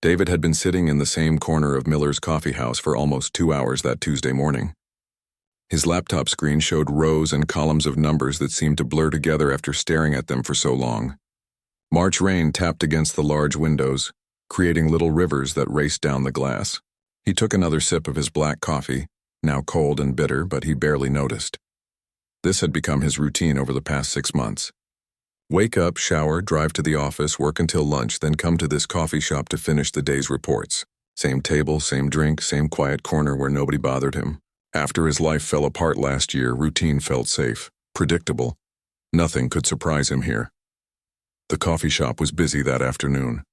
David had been sitting in the same corner of Miller's coffee house for almost 2 hours that Tuesday morning. His laptop screen showed rows and columns of numbers that seemed to blur together after staring at them for so long. March rain tapped against the large windows, creating little rivers that raced down the glass. He took another sip of his black coffee, now cold and bitter, but he barely noticed. This had become his routine over the past 6 months. Wake up, shower, drive to the office, work until lunch, then come to this coffee shop to finish the day's reports. Same table, same drink, same quiet corner where nobody bothered him. After his life fell apart last year, routine felt safe, predictable. Nothing could surprise him here. The coffee shop was busy that afternoon.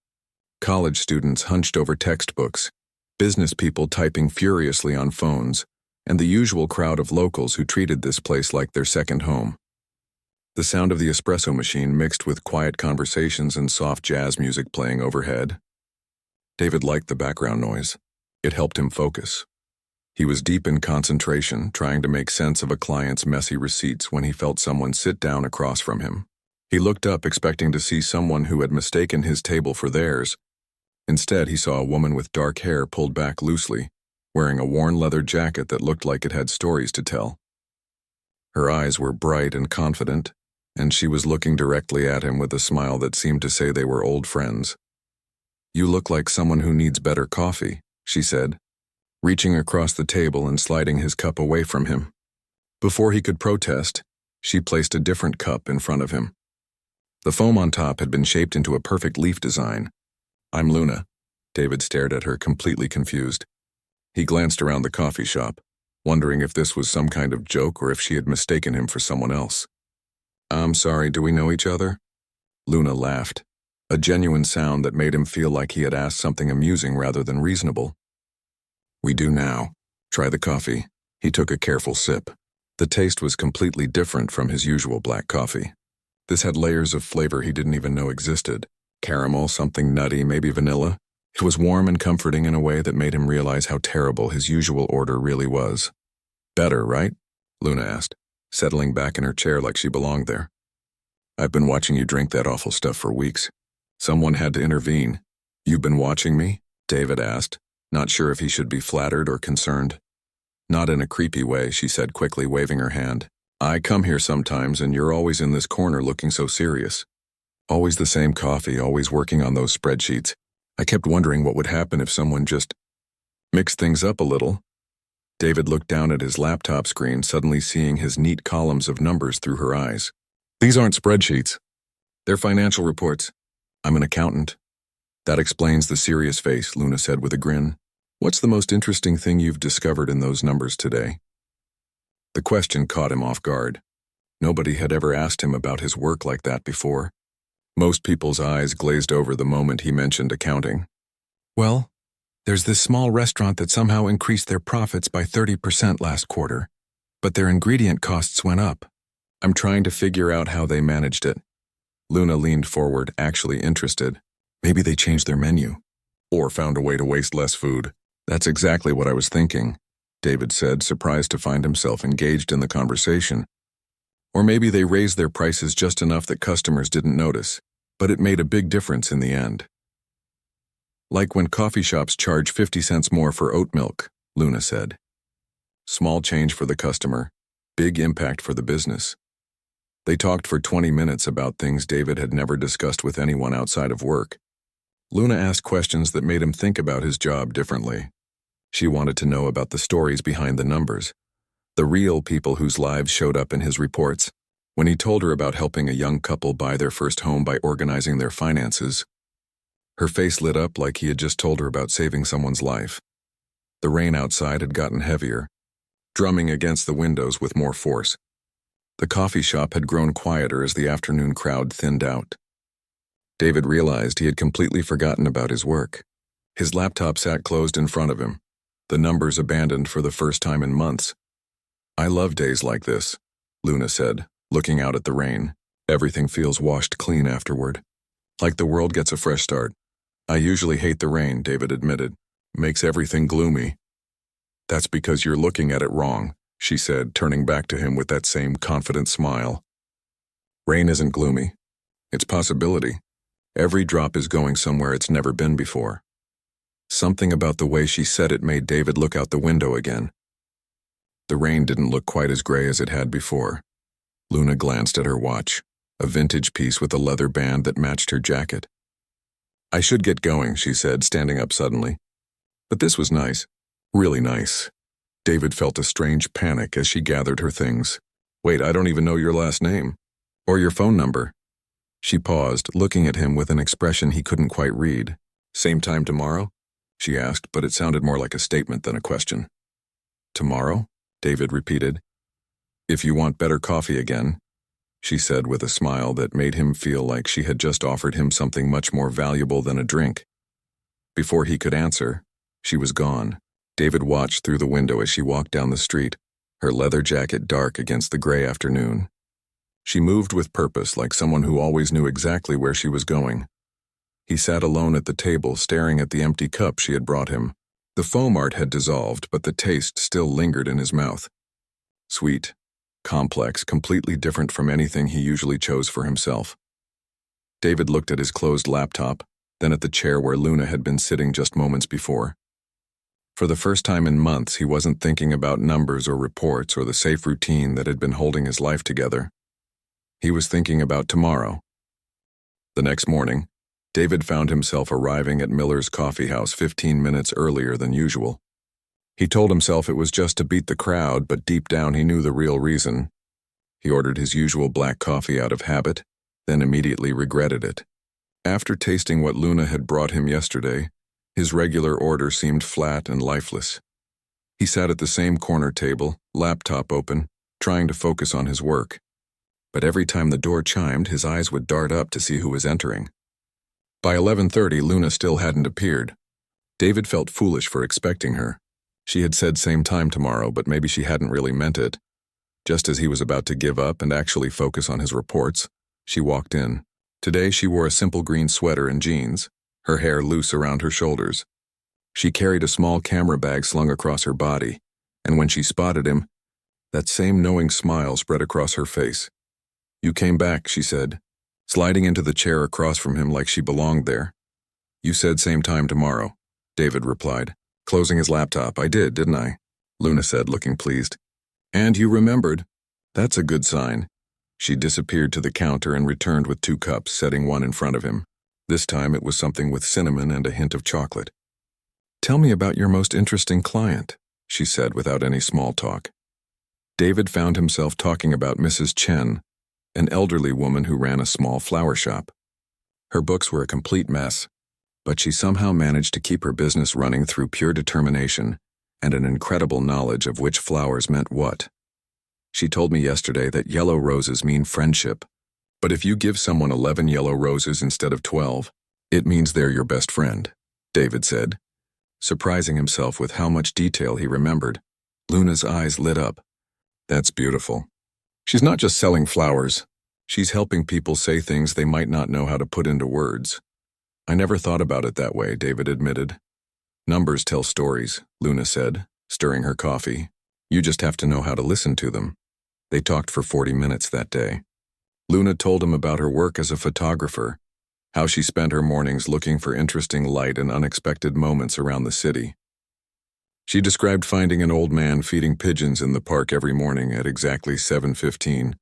College students hunched over textbooks, business people typing furiously on phones, and the usual crowd of locals who treated this place like their second home. The sound of the espresso machine mixed with quiet conversations and soft jazz music playing overhead. David liked the background noise. It helped him focus. He was deep in concentration, trying to make sense of a client's messy receipts when he felt someone sit down across from him. He looked up expecting to see someone who had mistaken his table for theirs. Instead, he saw a woman with dark hair pulled back loosely, wearing a worn leather jacket that looked like it had stories to tell. Her eyes were bright and confident, and she was looking directly at him with a smile that seemed to say they were old friends. "You look like someone who needs better coffee," she said, reaching across the table and sliding his cup away from him. Before he could protest, she placed a different cup in front of him. The foam on top had been shaped into a perfect leaf design. "I'm Luna." David stared at her, completely confused. He glanced around the coffee shop, wondering if this was some kind of joke or if she had mistaken him for someone else. "I'm sorry, do we know each other?" Luna laughed, a genuine sound that made him feel like he had asked something amusing rather than reasonable. "We do now. Try the coffee." He took a careful sip. The taste was completely different from his usual black coffee. This had layers of flavor he didn't even know existed. Caramel, something nutty, maybe vanilla. It was warm and comforting in a way that made him realize how terrible his usual order really was. "Better, right?" Luna asked, settling back in her chair like she belonged there. "I've been watching you drink that awful stuff for weeks. Someone had to intervene." "You've been watching me?" David asked, not sure if he should be flattered or concerned. "Not in a creepy way," she said quickly, waving her hand. "I come here sometimes and you're always in this corner looking so serious. Always the same coffee, always working on those spreadsheets. I kept wondering what would happen if someone just mixed things up a little." David looked down at his laptop screen, suddenly seeing his neat columns of numbers through her eyes. "These aren't spreadsheets. They're financial reports. I'm an accountant." "That explains the serious face," Luna said with a grin. "What's the most interesting thing you've discovered in those numbers today?" The question caught him off guard. Nobody had ever asked him about his work like that before. Most people's eyes glazed over the moment he mentioned accounting. "Well, there's this small restaurant that somehow increased their profits by 30% last quarter, but their ingredient costs went up. I'm trying to figure out how they managed it." Luna leaned forward, actually interested. "Maybe they changed their menu. Or found a way to waste less food." "That's exactly what I was thinking," David said, surprised to find himself engaged in the conversation. "Or maybe they raised their prices just enough that customers didn't notice, but it made a big difference in the end. Like when coffee shops charge 50 cents more for oat milk," Luna said. "Small change for the customer, big impact for the business." They talked for 20 minutes about things David had never discussed with anyone outside of work. Luna asked questions that made him think about his job differently. She wanted to know about the stories behind the numbers, the real people whose lives showed up in his reports. When he told her about helping a young couple buy their first home by organizing their finances, her face lit up like he had just told her about saving someone's life. The rain outside had gotten heavier, drumming against the windows with more force. The coffee shop had grown quieter as the afternoon crowd thinned out. David realized he had completely forgotten about his work. His laptop sat closed in front of him, the numbers abandoned for the first time in months. "I love days like this," Luna said, looking out at the rain. "Everything feels washed clean afterward. Like the world gets a fresh start." "I usually hate the rain," David admitted. "Makes everything gloomy." "That's because you're looking at it wrong," she said, turning back to him with that same confident smile. "Rain isn't gloomy. It's possibility. Every drop is going somewhere it's never been before. Something about the way she said it made David look out the window again. The rain didn't look quite as gray as it had before. Luna glanced at her watch, a vintage piece with a leather band that matched her jacket. "I should get going," she said, standing up suddenly. But this was nice. Really nice. David felt a strange panic as she gathered her things. "Wait, I don't even know your last name. Or your phone number." She paused, looking at him with an expression he couldn't quite read. "Same time tomorrow?" she asked, but it sounded more like a statement than a question. "Tomorrow?" David repeated. "If you want better coffee again," she said with a smile that made him feel like she had just offered him something much more valuable than a drink. Before he could answer, she was gone. David watched through the window as she walked down the street, her leather jacket dark against the gray afternoon. She moved with purpose, like someone who always knew exactly where she was going. He sat alone at the table, staring at the empty cup she had brought him. The foam art had dissolved, but the taste still lingered in his mouth. Sweet, complex, completely different from anything he usually chose for himself. David looked at his closed laptop, then at the chair where Luna had been sitting just moments before. For the first time in months, he wasn't thinking about numbers or reports or the safe routine that had been holding his life together. He was thinking about tomorrow. The next morning, David found himself arriving at Miller's coffee house 15 minutes earlier than usual. He told himself it was just to beat the crowd, but deep down he knew the real reason. He ordered his usual black coffee out of habit, then immediately regretted it. After tasting what Luna had brought him yesterday, his regular order seemed flat and lifeless. He sat at the same corner table, laptop open, trying to focus on his work. But every time the door chimed, his eyes would dart up to see who was entering. By 11:30, Luna still hadn't appeared. David felt foolish for expecting her. She had said same time tomorrow, but maybe she hadn't really meant it. Just as he was about to give up and actually focus on his reports, she walked in. Today she wore a simple green sweater and jeans, her hair loose around her shoulders. She carried a small camera bag slung across her body, and when she spotted him, that same knowing smile spread across her face. "You came back," she said, sliding into the chair across from him like she belonged there. "You said same time tomorrow," David replied, closing his laptop. "I did, didn't I?" Luna said, looking pleased. "And you remembered. That's a good sign." She disappeared to the counter and returned with 2 cups, setting one in front of him. This time it was something with cinnamon and a hint of chocolate. "Tell me about your most interesting client," she said without any small talk. David found himself talking about Mrs. Chen, an elderly woman who ran a small flower shop. Her books were a complete mess, but she somehow managed to keep her business running through pure determination and an incredible knowledge of which flowers meant what. She told me yesterday that yellow roses mean friendship, but if you give someone 11 yellow roses instead of 12, it means they're your best friend, David said, surprising himself with how much detail he remembered. Luna's eyes lit up. "That's beautiful. She's not just selling flowers. She's helping people say things they might not know how to put into words." "I never thought about it that way," David admitted. "Numbers tell stories," Luna said, stirring her coffee. "You just have to know how to listen to them." They talked for 40 minutes that day. Luna told him about her work as a photographer, how she spent her mornings looking for interesting light and unexpected moments around the city. She described finding an old man feeding pigeons in the park every morning at exactly 7:15,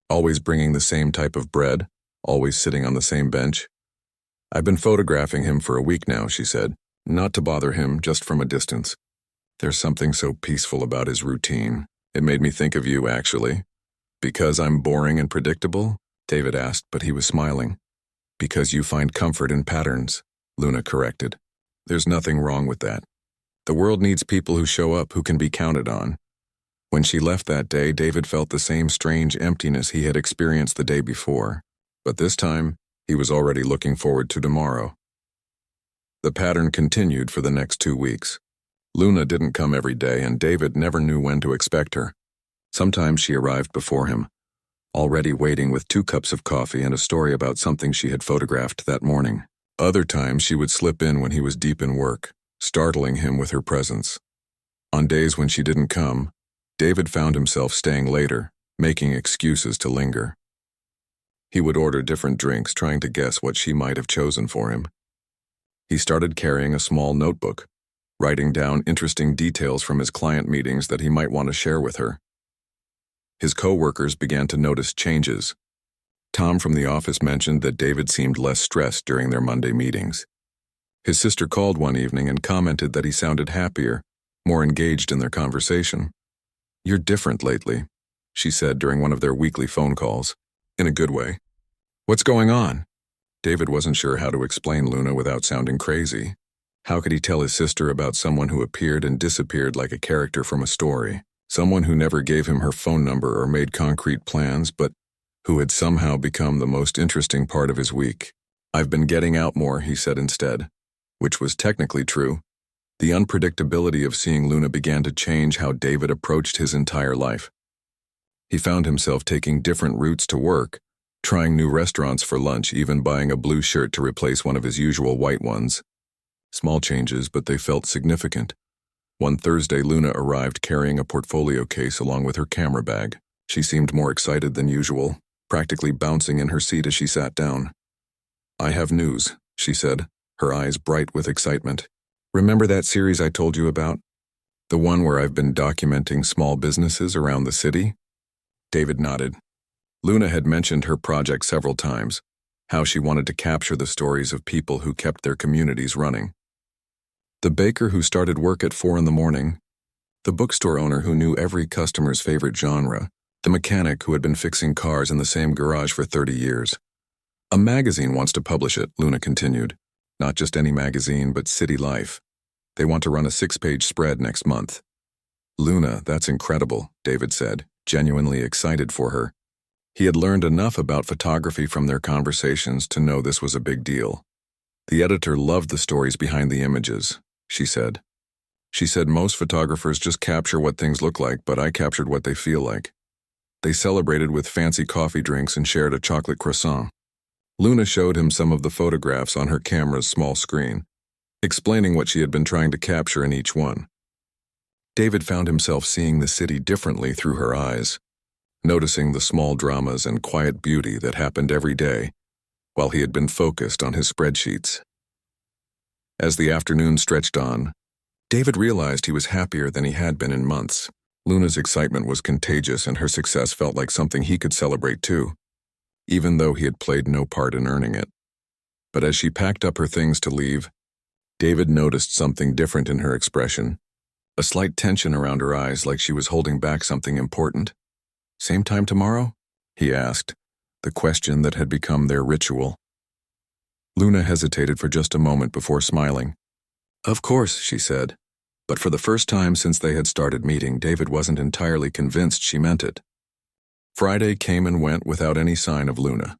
always bringing the same type of bread, always sitting on the same bench. "I've been photographing him for a week now," she said, "not to bother him, just from a distance. There's something so peaceful about his routine. It made me think of you, actually." "Because I'm boring and predictable?" David asked, but he was smiling. "Because you find comfort in patterns," Luna corrected. "There's nothing wrong with that. The world needs people who show up, who can be counted on." When she left that day, David felt the same strange emptiness he had experienced the day before, but this time, he was already looking forward to tomorrow. The pattern continued for the next 2 weeks. Luna didn't come every day, and David never knew when to expect her. Sometimes she arrived before him, already waiting with 2 cups of coffee and a story about something she had photographed that morning. Other times she would slip in when he was deep in work, startling him with her presence. On days when she didn't come, David found himself staying later, making excuses to linger. He would order different drinks, trying to guess what she might have chosen for him. He started carrying a small notebook, writing down interesting details from his client meetings that he might want to share with her. His co-workers began to notice changes. Tom from the office mentioned that David seemed less stressed during their Monday meetings. His sister called one evening and commented that he sounded happier, more engaged in their conversation. "You're different lately," she said during one of their weekly phone calls, in a good way. "What's going on?" David wasn't sure how to explain Luna without sounding crazy. How could he tell his sister about someone who appeared and disappeared like a character from a story? Someone who never gave him her phone number or made concrete plans, but who had somehow become the most interesting part of his week. "I've been getting out more," he said instead, which was technically true. The unpredictability of seeing Luna began to change how David approached his entire life. He found himself taking different routes to work, trying new restaurants for lunch, even buying a blue shirt to replace one of his usual white ones. Small changes, but they felt significant. One Thursday, Luna arrived carrying a portfolio case along with her camera bag. She seemed more excited than usual, practically bouncing in her seat as she sat down. "I have news," she said, her eyes bright with excitement. "Remember that series I told you about? The one where I've been documenting small businesses around the city?" David nodded. Luna had mentioned her project several times, how she wanted to capture the stories of people who kept their communities running. The baker who started work at 4 in the morning, the bookstore owner who knew every customer's favorite genre, the mechanic who had been fixing cars in the same garage for 30 years. "A magazine wants to publish it," Luna continued. "Not just any magazine, but City Life. They want to run a 6-page spread next month." "Luna, that's incredible," David said, genuinely excited for her. He had learned enough about photography from their conversations to know this was a big deal. "The editor loved the stories behind the images," she said. She said most photographers just capture what things look like, but I captured what they feel like. They celebrated with fancy coffee drinks and shared a chocolate croissant. Luna showed him some of the photographs on her camera's small screen, explaining what she had been trying to capture in each one. David found himself seeing the city differently through her eyes, noticing the small dramas and quiet beauty that happened every day, while he had been focused on his spreadsheets. As the afternoon stretched on, David realized he was happier than he had been in months. Luna's excitement was contagious and her success felt like something he could celebrate too, even though he had played no part in earning it. But as she packed up her things to leave, David noticed something different in her expression, a slight tension around her eyes like she was holding back something important. "Same time tomorrow?" he asked, the question that had become their ritual. Luna hesitated for just a moment before smiling. "Of course," she said, but for the first time since they had started meeting, David wasn't entirely convinced she meant it. Friday came and went without any sign of Luna.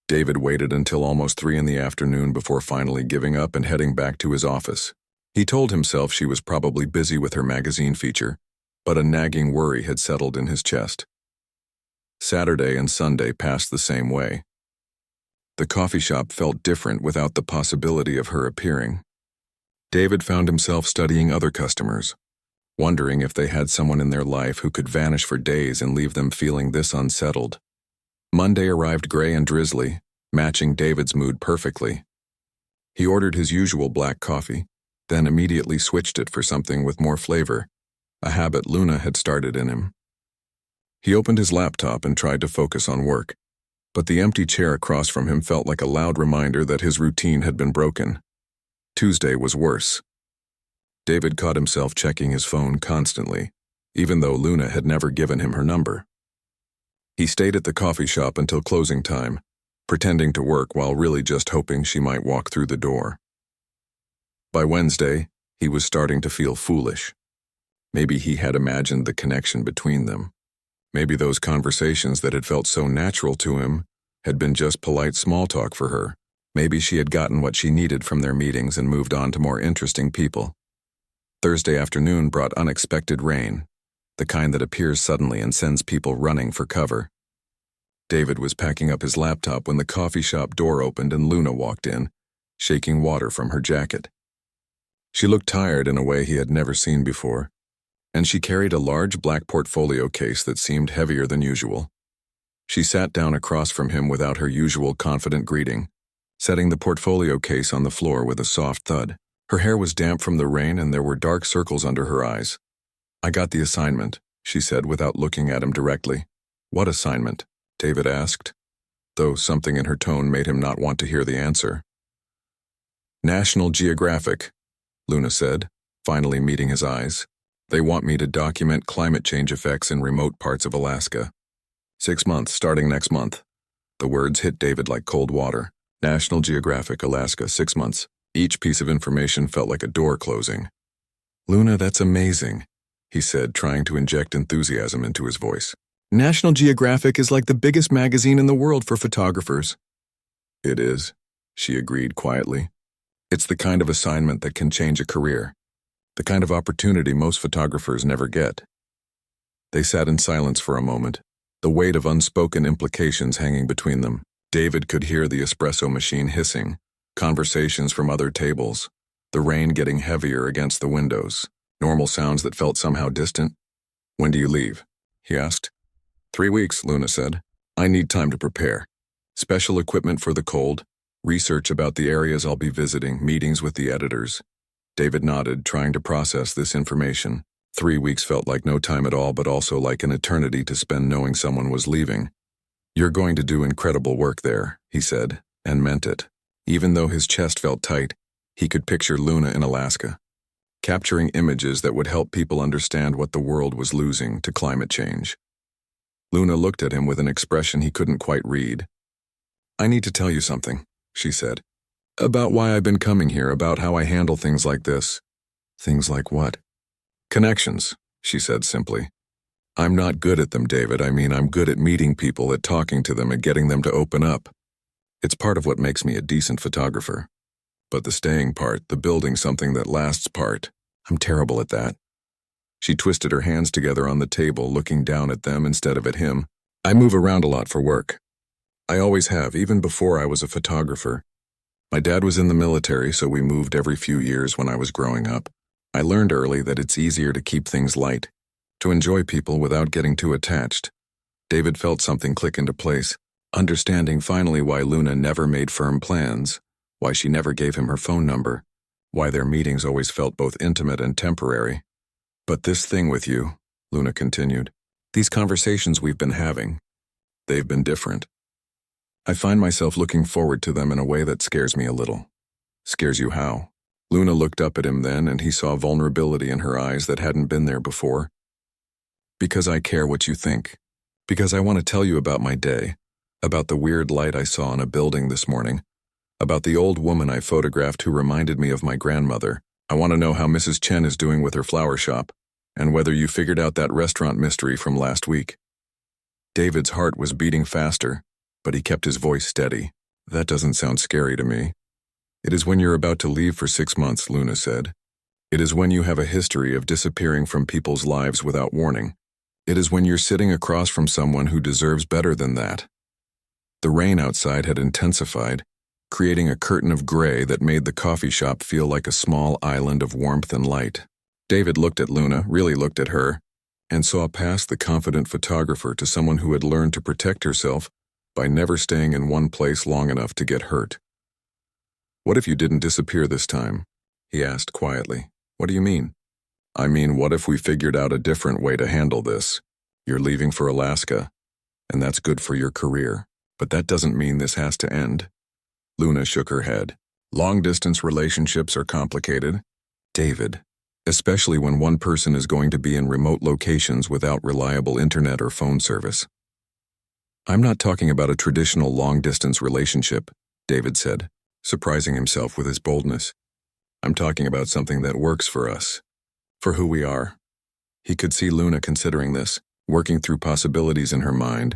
David waited until almost 3 in the afternoon before finally giving up and heading back to his office. He told himself she was probably busy with her magazine feature, but a nagging worry had settled in his chest. Saturday and Sunday passed the same way. The coffee shop felt different without the possibility of her appearing. David found himself studying other customers, wondering if they had someone in their life who could vanish for days and leave them feeling this unsettled. Monday arrived gray and drizzly, matching David's mood perfectly. He ordered his usual black coffee, then immediately switched it for something with more flavor, a habit Luna had started in him. He opened his laptop and tried to focus on work, but the empty chair across from him felt like a loud reminder that his routine had been broken. Tuesday was worse. David caught himself checking his phone constantly, even though Luna had never given him her number. He stayed at the coffee shop until closing time, pretending to work while really just hoping she might walk through the door. By Wednesday, he was starting to feel foolish. Maybe he had imagined the connection between them. Maybe those conversations that had felt so natural to him had been just polite small talk for her. Maybe she had gotten what she needed from their meetings and moved on to more interesting people. Thursday afternoon brought unexpected rain, the kind that appears suddenly and sends people running for cover. David was packing up his laptop when the coffee shop door opened and Luna walked in, shaking water from her jacket. She looked tired in a way he had never seen before, and she carried a large black portfolio case that seemed heavier than usual. She sat down across from him without her usual confident greeting, setting the portfolio case on the floor with a soft thud. Her hair was damp from the rain and there were dark circles under her eyes. "I got the assignment," she said without looking at him directly. "What assignment?" David asked, though something in her tone made him not want to hear the answer. "National Geographic," Luna said, finally meeting his eyes. "They want me to document climate change effects in remote parts of Alaska. 6 months, starting next month." The words hit David like cold water. National Geographic, Alaska, 6 months. Each piece of information felt like a door closing. "Luna, that's amazing," he said, trying to inject enthusiasm into his voice. "National Geographic is like the biggest magazine in the world for photographers." "It is," she agreed quietly. "It's the kind of assignment that can change a career. The kind of opportunity most photographers never get." They sat in silence for a moment, the weight of unspoken implications hanging between them. David could hear the espresso machine hissing, conversations from other tables, the rain getting heavier against the windows, normal sounds that felt somehow distant. "When do you leave?" he asked. 3 weeks, Luna said. "I need time to prepare. Special equipment for the cold, research about the areas I'll be visiting, meetings with the editors." David nodded, trying to process this information. 3 weeks felt like no time at all, but also like an eternity to spend knowing someone was leaving. "You're going to do incredible work there," he said, and meant it. Even though his chest felt tight, he could picture Luna in Alaska, capturing images that would help people understand what the world was losing to climate change. Luna looked at him with an expression he couldn't quite read. "I need to tell you something," she said. "About why I've been coming here, about how I handle things like this." "Things like what?" "Connections," she said simply. "I'm not good at them, David. I mean, I'm good at meeting people, at talking to them, at getting them to open up. It's part of what makes me a decent photographer. But the staying part, the building something that lasts part, I'm terrible at that." She twisted her hands together on the table, looking down at them instead of at him. "I move around a lot for work. I always have, even before I was a photographer. My dad was in the military, so we moved every few years when I was growing up. I learned early that it's easier to keep things light, to enjoy people without getting too attached." David felt something click into place, understanding finally why Luna never made firm plans, why she never gave him her phone number, why their meetings always felt both intimate and temporary. "But this thing with you," Luna continued, "these conversations we've been having, they've been different. I find myself looking forward to them in a way that scares me a little." "Scares you how?" Luna looked up at him then, and he saw vulnerability in her eyes that hadn't been there before. "Because I care what you think. Because I want to tell you about my day, about the weird light I saw in a building this morning, about the old woman I photographed who reminded me of my grandmother. I want to know how Mrs. Chen is doing with her flower shop, and whether you figured out that restaurant mystery from last week." David's heart was beating faster, but he kept his voice steady. "That doesn't sound scary to me." "It is when you're about to leave for 6 months, Luna said. "It is when you have a history of disappearing from people's lives without warning. It is when you're sitting across from someone who deserves better than that." The rain outside had intensified, creating a curtain of gray that made the coffee shop feel like a small island of warmth and light. David looked at Luna, really looked at her, and saw past the confident photographer to someone who had learned to protect herself by never staying in one place long enough to get hurt. "What if you didn't disappear this time?" he asked quietly. "What do you mean?" "I mean, what if we figured out a different way to handle this? You're leaving for Alaska, and that's good for your career. But that doesn't mean this has to end." Luna shook her head. "Long-distance relationships are complicated, David, especially when one person is going to be in remote locations without reliable internet or phone service." "I'm not talking about a traditional long-distance relationship," David said, surprising himself with his boldness. "I'm talking about something that works for us, for who we are." He could see Luna considering this, working through possibilities in her mind,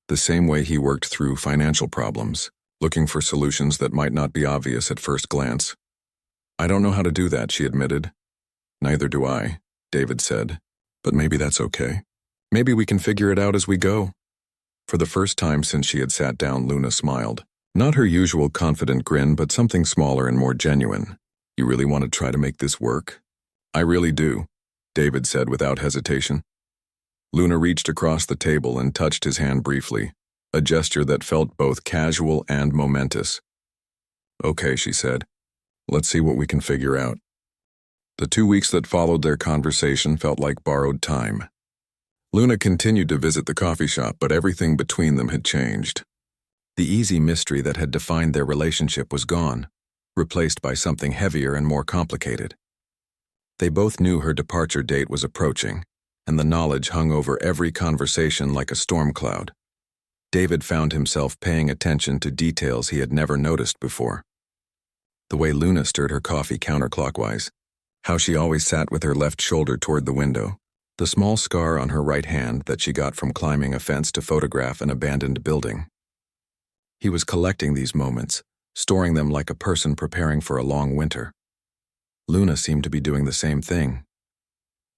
the same way he worked through financial problems, looking for solutions that might not be obvious at first glance. "I don't know how to do that," she admitted. "Neither do I," David said, "but maybe that's okay. Maybe we can figure it out as we go." For the first time since she had sat down, Luna smiled. Not her usual confident grin, but something smaller and more genuine. "You really want to try to make this work?" "I really do," David said without hesitation. Luna reached across the table and touched his hand briefly, a gesture that felt both casual and momentous. Okay, she said. Let's see what we can figure out. The 2 weeks that followed their conversation felt like borrowed time. Luna continued to visit the coffee shop, but everything between them had changed. The easy mystery that had defined their relationship was gone, replaced by something heavier and more complicated. They both knew her departure date was approaching, and the knowledge hung over every conversation like a storm cloud. David found himself paying attention to details he had never noticed before. The way Luna stirred her coffee counterclockwise, how she always sat with her left shoulder toward the window, the small scar on her right hand that she got from climbing a fence to photograph an abandoned building. He was collecting these moments, storing them like a person preparing for a long winter. Luna seemed to be doing the same thing.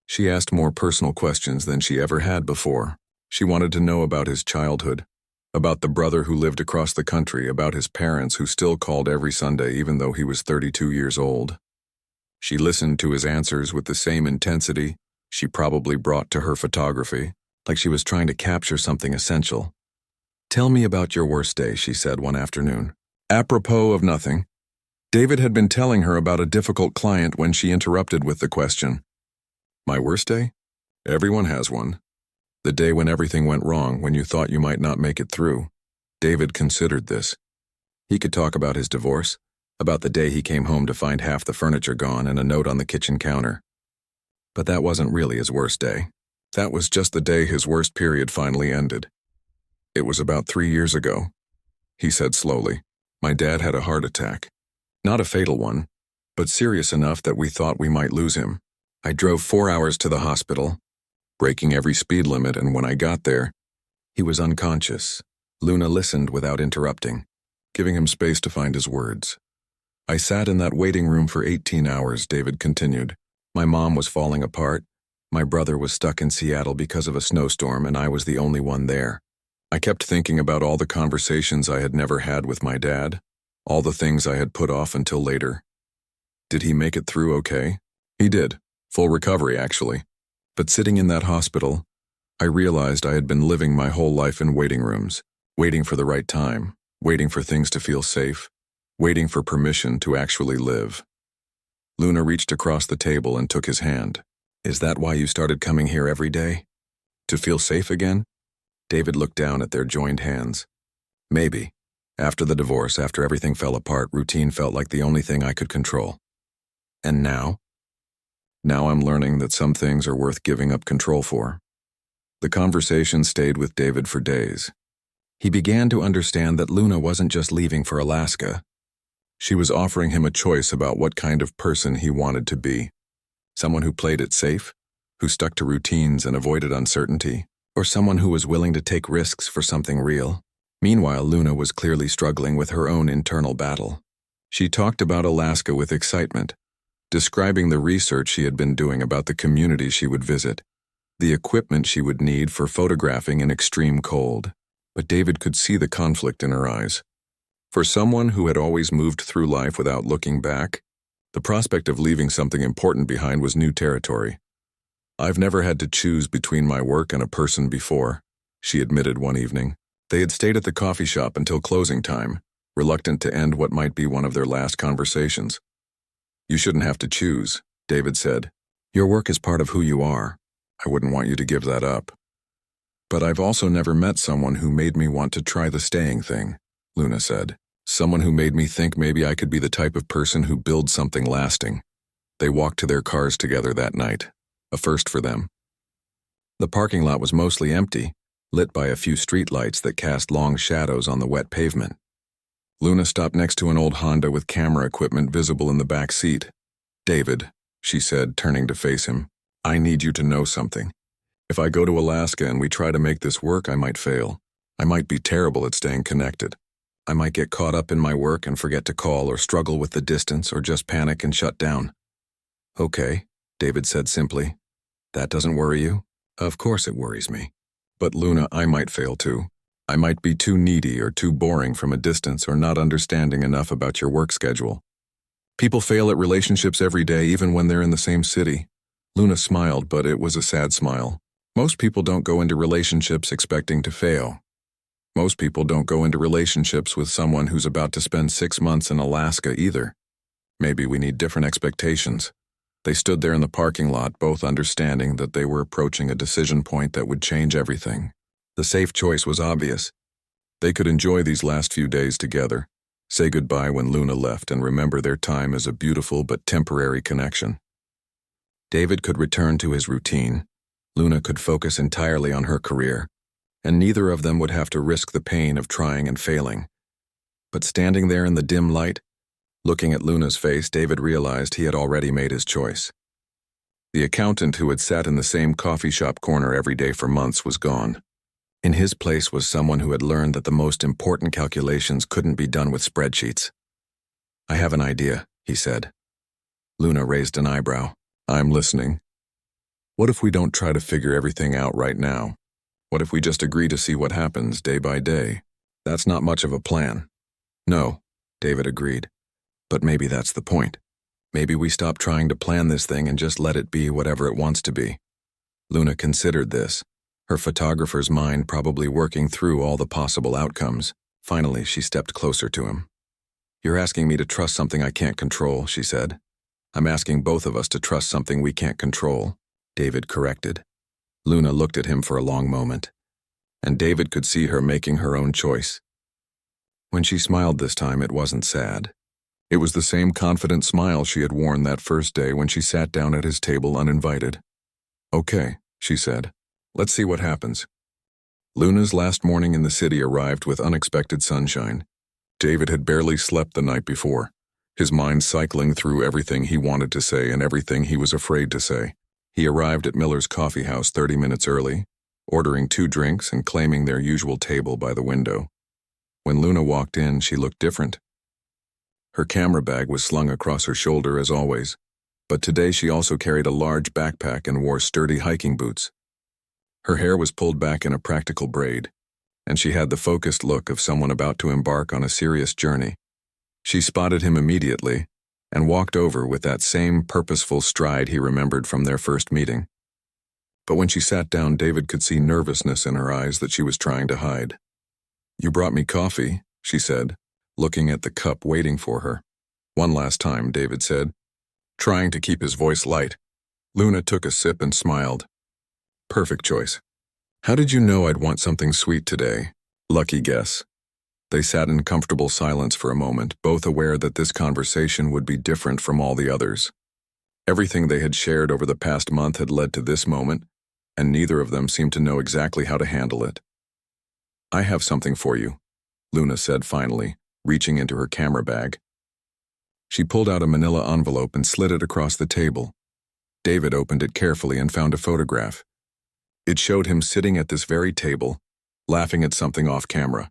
She asked more personal questions than she ever had before. She wanted to know about his childhood, about the brother who lived across the country, about his parents who still called every Sunday even though he was 32 years old. She listened to his answers with the same intensity she probably brought to her photography, like she was trying to capture something essential. "Tell me about your worst day," she said one afternoon. Apropos of nothing, David had been telling her about a difficult client when she interrupted with the question, "My worst day? Everyone has one. The day when everything went wrong, when you thought you might not make it through." David considered this. He could talk about his divorce, about the day he came home to find half the furniture gone and a note on the kitchen counter. But that wasn't really his worst day. That was just the day his worst period finally ended. "It was about 3 years ago," he said slowly. "My dad had a heart attack. Not a fatal one, but serious enough that we thought we might lose him. I drove 4 hours to the hospital, breaking every speed limit, and when I got there, he was unconscious." Luna listened without interrupting, giving him space to find his words. "I sat in that waiting room for 18 hours, David continued. My mom was falling apart. My brother was stuck in Seattle because of a snowstorm, and I was the only one there. I kept thinking about all the conversations I had never had with my dad, all the things I had put off until later. Did he make it through okay? He did. Full recovery, actually. But sitting in that hospital, I realized I had been living my whole life in waiting rooms, waiting for the right time, waiting for things to feel safe, waiting for permission to actually live." Luna reached across the table and took his hand. "Is that why you started coming here every day? To feel safe again?" David looked down at their joined hands. "Maybe. After the divorce, after everything fell apart, routine felt like the only thing I could control. And now? Now I'm learning that some things are worth giving up control for." The conversation stayed with David for days. He began to understand that Luna wasn't just leaving for Alaska. She was offering him a choice about what kind of person he wanted to be. Someone who played it safe, who stuck to routines and avoided uncertainty, or someone who was willing to take risks for something real. Meanwhile, Luna was clearly struggling with her own internal battle. She talked about Alaska with excitement, describing the research she had been doing about the communities she would visit, the equipment she would need for photographing in extreme cold. But David could see the conflict in her eyes. For someone who had always moved through life without looking back, the prospect of leaving something important behind was new territory. "I've never had to choose between my work and a person before," she admitted one evening. They had stayed at the coffee shop until closing time, reluctant to end what might be one of their last conversations. "You shouldn't have to choose," David said. "Your work is part of who you are. I wouldn't want you to give that up." "But I've also never met someone who made me want to try the staying thing," Luna said. "Someone who made me think maybe I could be the type of person who builds something lasting." They walked to their cars together that night, a first for them. The parking lot was mostly empty, lit by a few streetlights that cast long shadows on the wet pavement. Luna stopped next to an old Honda with camera equipment visible in the back seat. "David," she said, turning to face him, "I need you to know something. If I go to Alaska and we try to make this work, I might fail. I might be terrible at staying connected. I might get caught up in my work and forget to call or struggle with the distance or just panic and shut down." "Okay," David said simply. "That doesn't worry you?" "Of course it worries me. But Luna, I might fail too. I might be too needy or too boring from a distance or not understanding enough about your work schedule. People fail at relationships every day, even when they're in the same city." Luna smiled, but it was a sad smile. Most people don't go into relationships expecting to fail. Most people don't go into relationships with someone who's about to spend 6 months in Alaska either. Maybe we need different expectations. They stood there in the parking lot, both understanding that they were approaching a decision point that would change everything. The safe choice was obvious. They could enjoy these last few days together, say goodbye when Luna left, and remember their time as a beautiful but temporary connection. David could return to his routine. Luna could focus entirely on her career, and neither of them would have to risk the pain of trying and failing. But standing there in the dim light, looking at Luna's face, David realized he had already made his choice. The accountant who had sat in the same coffee shop corner every day for months was gone. In his place was someone who had learned that the most important calculations couldn't be done with spreadsheets. "I have an idea," he said. Luna raised an eyebrow. "I'm listening." "What if we don't try to figure everything out right now? What if we just agree to see what happens day by day?" "That's not much of a plan." "No," David agreed. "But maybe that's the point. Maybe we stop trying to plan this thing and just let it be whatever it wants to be." Luna considered this, her photographer's mind probably working through all the possible outcomes. Finally, she stepped closer to him. "You're asking me to trust something I can't control," she said. "I'm asking both of us to trust something we can't control," David corrected. Luna looked at him for a long moment, and David could see her making her own choice. When she smiled this time, it wasn't sad. It was the same confident smile she had worn that first day when she sat down at his table uninvited. "Okay," she said. "Let's see what happens." Luna's last morning in the city arrived with unexpected sunshine. David had barely slept the night before, his mind cycling through everything he wanted to say and everything he was afraid to say. He arrived at Miller's coffee house 30 minutes early, ordering 2 drinks and claiming their usual table by the window. When Luna walked in, she looked different. Her camera bag was slung across her shoulder as always, but today she also carried a large backpack and wore sturdy hiking boots. Her hair was pulled back in a practical braid, and she had the focused look of someone about to embark on a serious journey. She spotted him immediately and walked over with that same purposeful stride he remembered from their first meeting. But when she sat down, David could see nervousness in her eyes that she was trying to hide. "You brought me coffee," she said, looking at the cup waiting for her. "One last time," David said, trying to keep his voice light. Luna took a sip and smiled. "Perfect choice. How did you know I'd want something sweet today?" "Lucky guess." They sat in comfortable silence for a moment, both aware that this conversation would be different from all the others. Everything they had shared over the past month had led to this moment, and neither of them seemed to know exactly how to handle it. "I have something for you," Luna said finally, reaching into her camera bag. She pulled out a manila envelope and slid it across the table. David opened it carefully and found a photograph. It showed him sitting at this very table, laughing at something off camera.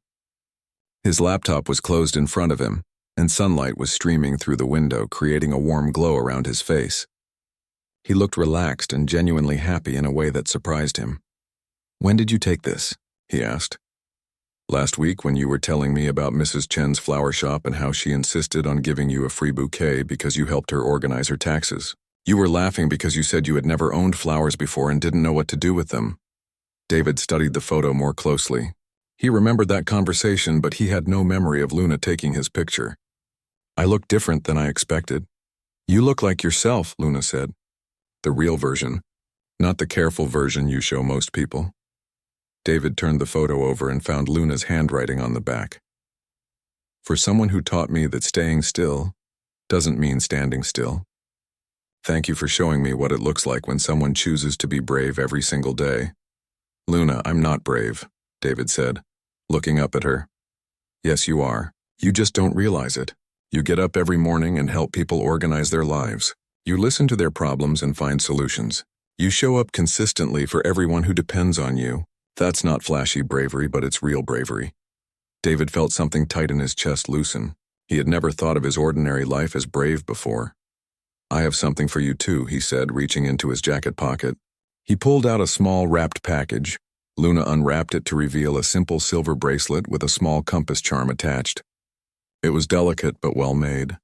His laptop was closed in front of him, and sunlight was streaming through the window, creating a warm glow around his face. He looked relaxed and genuinely happy in a way that surprised him. "When did you take this?" he asked. "Last week, when you were telling me about Mrs. Chen's flower shop and how she insisted on giving you a free bouquet because you helped her organize her taxes. You were laughing because you said you had never owned flowers before and didn't know what to do with them." David studied the photo more closely. He remembered that conversation, but he had no memory of Luna taking his picture. "I look different than I expected." "You look like yourself," Luna said. "The real version, not the careful version you show most people." David turned the photo over and found Luna's handwriting on the back. "For someone who taught me that staying still doesn't mean standing still. Thank you for showing me what it looks like when someone chooses to be brave every single day." "Luna, I'm not brave," David said, looking up at her. "Yes, you are. You just don't realize it. You get up every morning and help people organize their lives. You listen to their problems and find solutions. You show up consistently for everyone who depends on you. That's not flashy bravery, but it's real bravery." David felt something tight in his chest loosen. He had never thought of his ordinary life as brave before. "I have something for you too," he said, reaching into his jacket pocket. He pulled out a small wrapped package. Luna unwrapped it to reveal a simple silver bracelet with a small compass charm attached. It was delicate but well made,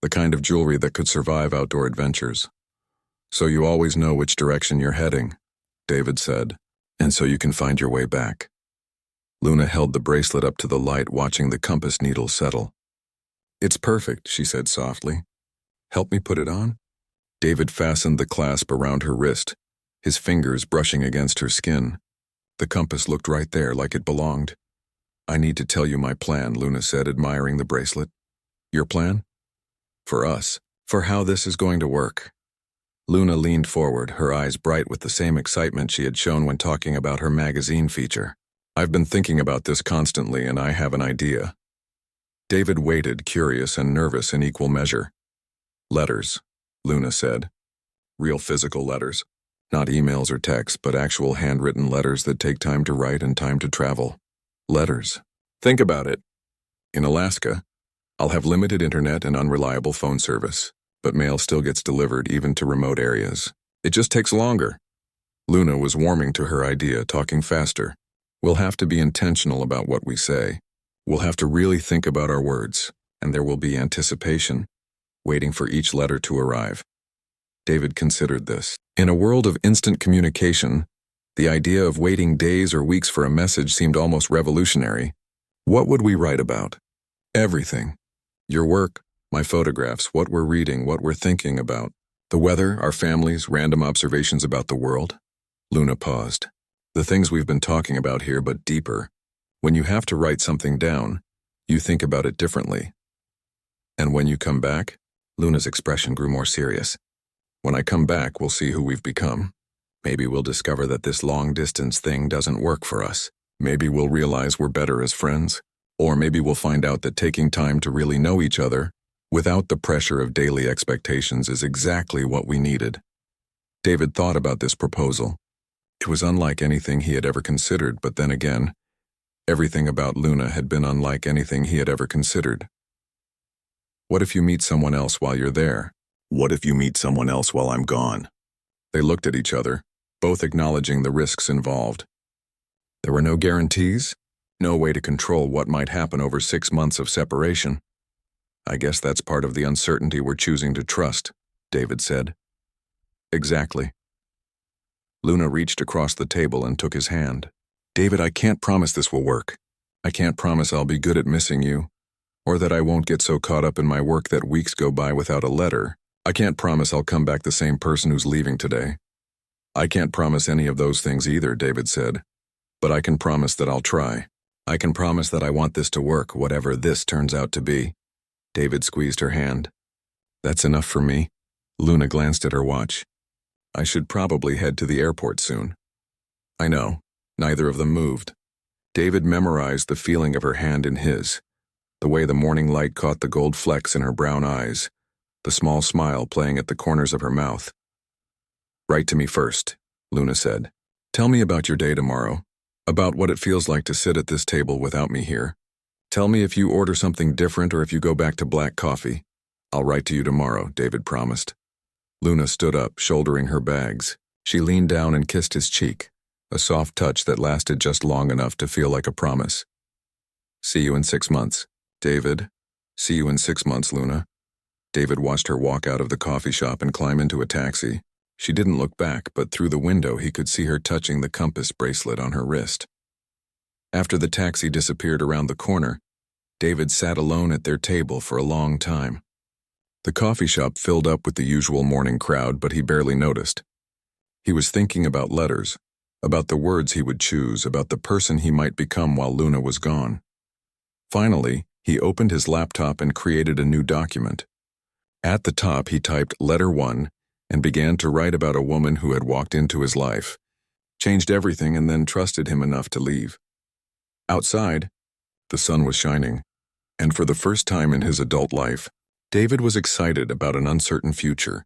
the kind of jewelry that could survive outdoor adventures. "So you always know which direction you're heading," David said, "and so you can find your way back." Luna held the bracelet up to the light, watching the compass needle settle. "It's perfect," she said softly. "Help me put it on?" David fastened the clasp around her wrist, his fingers brushing against her skin. The compass looked right there, like it belonged. "I need to tell you my plan," Luna said, admiring the bracelet. "Your plan?" "For us. For how this is going to work." Luna leaned forward, her eyes bright with the same excitement she had shown when talking about her magazine feature. "I've been thinking about this constantly, and I have an idea." David waited, curious and nervous in equal measure. "Letters," Luna said. "Real physical letters. Not emails or texts, but actual handwritten letters that take time to write and time to travel. Letters. Think about it. In Alaska, I'll have limited internet and unreliable phone service, but mail still gets delivered even to remote areas. It just takes longer." Luna was warming to her idea, talking faster. "We'll have to be intentional about what we say. We'll have to really think about our words, and there will be anticipation, waiting for each letter to arrive." David considered this. In a world of instant communication, the idea of waiting days or weeks for a message seemed almost revolutionary. What would we write about? Everything. Your work, my photographs, what we're reading, what we're thinking about. The weather, our families, random observations about the world. Luna paused. The things we've been talking about here, but deeper. When you have to write something down, you think about it differently. And when you come back, Luna's expression grew more serious. "When I come back, we'll see who we've become. Maybe we'll discover that this long-distance thing doesn't work for us. Maybe we'll realize we're better as friends. Or maybe we'll find out that taking time to really know each other, without the pressure of daily expectations, is exactly what we needed." David thought about this proposal. It was unlike anything he had ever considered, but then again, everything about Luna had been unlike anything he had ever considered. "What if you meet someone else while you're there? What if you meet someone else while I'm gone?" They looked at each other, both acknowledging the risks involved. There were no guarantees, no way to control what might happen over 6 months of separation. "I guess that's part of the uncertainty we're choosing to trust," David said. "Exactly." Luna reached across the table and took his hand. "David, I can't promise this will work. I can't promise I'll be good at missing you, or that I won't get so caught up in my work that weeks go by without a letter. I can't promise I'll come back the same person who's leaving today." "I can't promise any of those things either," David said. "But I can promise that I'll try. I can promise that I want this to work, whatever this turns out to be." David squeezed her hand. "That's enough for me." Luna glanced at her watch. "I should probably head to the airport soon." "I know." Neither of them moved. David memorized the feeling of her hand in his, the way the morning light caught the gold flecks in her brown eyes, the small smile playing at the corners of her mouth. "Write to me first," Luna said. "Tell me about your day tomorrow, about what it feels like to sit at this table without me here. Tell me if you order something different or if you go back to black coffee. I'll write to you tomorrow," David promised. Luna stood up, shouldering her bags. She leaned down and kissed his cheek, a soft touch that lasted just long enough to feel like a promise. "See you in 6 months, David." "See you in 6 months, Luna." David watched her walk out of the coffee shop and climb into a taxi. She didn't look back, but through the window he could see her touching the compass bracelet on her wrist. After the taxi disappeared around the corner, David sat alone at their table for a long time. The coffee shop filled up with the usual morning crowd, but he barely noticed. He was thinking about letters, about the words he would choose, about the person he might become while Luna was gone. Finally, he opened his laptop and created a new document. At the top, he typed Letter 1 and began to write about a woman who had walked into his life, changed everything, and then trusted him enough to leave. Outside, the sun was shining, and for the first time in his adult life, David was excited about an uncertain future.